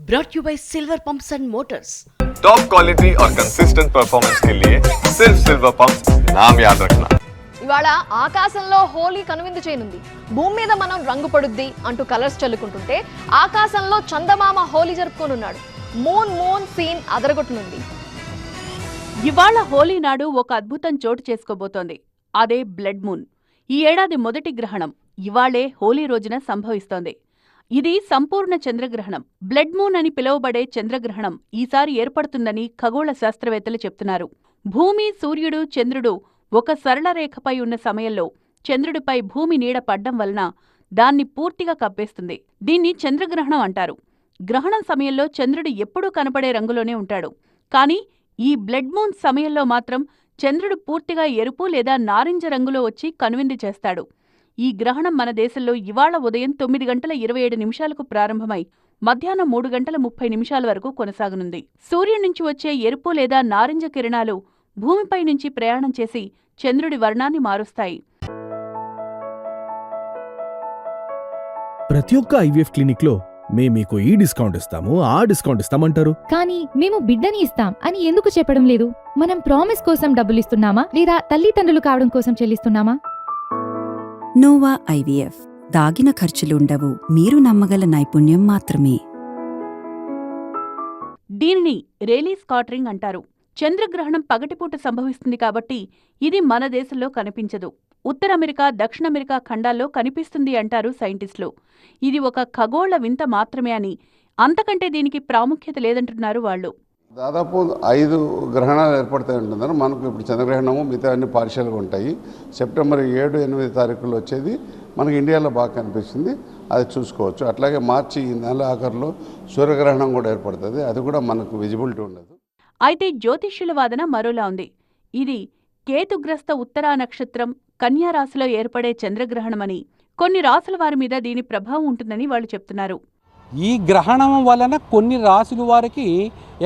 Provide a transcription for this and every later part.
brought you by Silver Pumps and Motors. Top quality और consistent performance के लिए सिर्फ सिल्वर पंप्स नाम याद रखना. ఇవాళ ఆకాశంలో హోలీ కనువిందు చేయనుంది. భూమి మీద మనం రంగు పడుద్ది అంటూ కలర్స్ చల్లుకుంటుంటే ఆకాశంలో చందమామ హోలీ జరుపుకోనున్నాడు. మూన్ సీన్ అదరగొట్టనుంది. ఇవాళ హోలీ నాడు ఒక అద్భుతం చోటు చేసుకోబోతోంది. అదే బ్లడ్ మూన్. ఈ ఏడాది మొదటి గ్రహణం ఇవాళే హోలీ రోజున సంభవిస్తోంది. ఇది సంపూర్ణ చంద్రగ్రహణం. బ్లడ్ మూన్ అని పిలువబడే చంద్రగ్రహణం ఈసారి ఏర్పడుతుందని ఖగోళ శాస్త్రవేత్తలు చెప్తున్నారు. భూమి, సూర్యుడు, చంద్రుడు ఒక సరళ రేఖపై ఉన్న సమయంలో చంద్రుడిపై భూమి నీడ పడ్డం వలన దాన్ని పూర్తిగా కప్పేస్తుంది. దీన్ని చంద్రగ్రహణం అంటారు. గ్రహణం సమయంలో చంద్రుడు ఎప్పుడూ కనపడే రంగులోనే ఉంటాడు. కానీ ఈ బ్లడ్ మూన్ సమయంలో మాత్రం చంద్రుడు పూర్తిగా ఎరుపు లేదా నారింజ రంగులో వచ్చి కనువిందు చేస్తాడు. ఈ గ్రహణం మన దేశంలో ఇవాళ ఉదయం 9:27 ప్రారంభమై మధ్యాహ్నం 3:30 వరకు కొనసాగనుంది. సూర్యుడి నుంచి వచ్చే ఎరుపు లేదా నారింజ కిరణాలు భూమిపై నుంచి ప్రయాణం చేసి చంద్రుడి వర్ణాన్ని మారుస్తాయి. ప్రతి ఒక్క ఐవీఎఫ్ క్లినిక్ లో మేము మీకు ఈ డిస్కౌంట్ ఇస్తాము, ఆ డిస్కౌంట్ ఇస్తామంటారు. కానీ మేము బిడ్డని ఇస్తాం అని ఎందుకు చెప్పడం లేదు? మనం ప్రామిస్ కోసం డబ్బులిస్తున్నామా లేదా తల్లిదండ్రులు కావడం కోసం చెల్లిస్తున్నామా? Nova IVF. దాగిన ఖర్చులుండవు, మీరు నమ్మగల నైపుణ్యం మాత్రమే. దీనిని రేలీ స్కాటరింగ్ అంటారు. చంద్రగ్రహణం పగటిపూట సంభవిస్తుంది కాబట్టి ఇది మన దేశంలో కనిపించదు. ఉత్తర అమెరికా, దక్షిణ అమెరికా ఖండాల్లో కనిపిస్తుంది అంటారు సైంటిస్టులు. ఇది ఒక ఖగోళ వింత మాత్రమే అని, అంతకంటే దీనికి ప్రాముఖ్యత లేదంటున్నారు వాళ్ళు. దాదాపు 5 గ్రహణాలు ఏర్పడతాయి ఉంటుందని మనకు ఇప్పుడు చంద్రగ్రహణము మిగతా అన్ని పార్షియల్గా ఉంటాయి. సెప్టెంబర్ 7, 8 తారీఖుల్లో వచ్చేది మనకి ఇండియాలో బాగా కనిపిస్తుంది, అది చూసుకోవచ్చు. అట్లాగే మార్చి ఈ నెల ఆఖరిలో సూర్యగ్రహణం కూడా ఏర్పడుతుంది, అది కూడా మనకు విజిబిలిటీ ఉండదు. అయితే జ్యోతిష్యుల వాదన మరోలా ఉంది. ఇది కేతుగ్రస్త ఉత్తరా నక్షత్రం కన్యా రాశిలో ఏర్పడే చంద్రగ్రహణమని, కొన్ని రాసుల వారి మీద దీని ప్రభావం ఉంటుందని వాళ్ళు చెప్తున్నారు. ఈ గ్రహణం వలన కొన్ని రాశుల వారికి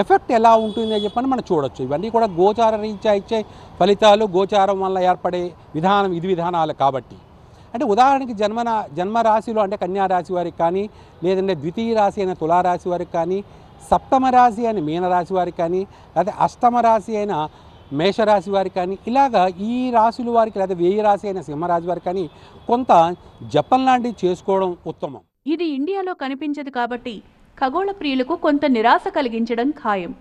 ఎఫెక్ట్ ఎలా ఉంటుందని చెప్పని మనం చూడొచ్చు. ఇవన్నీ కూడా గోచార రీత్యా ఇచ్చే ఫలితాలు, గోచారం వల్ల ఏర్పడే విధానాలు కాబట్టి. అంటే ఉదాహరణకి జన్మరాశిలో అంటే కన్యా రాశి వారికి కానీ, లేదంటే ద్వితీయ రాశి అయిన తులారాశి వారికి కానీ, సప్తమ రాశి అయిన మీనరాశి వారికి కానీ, లేదా అష్టమ రాశి అయిన మేషరాశి వారికి కానీ, ఇలాగా ఈ రాశుల వారికి లేదా వ్యయ రాశి అయిన సింహరాశి వారికి కానీ కొంత జపం లాంటివి చేసుకోవడం ఉత్తమం. ఇది ఇండియాలో కనిపించదు కాబట్టి ఖగోళ ప్రియులకు కొంత నిరాశ కలిగించడం ఖాయం.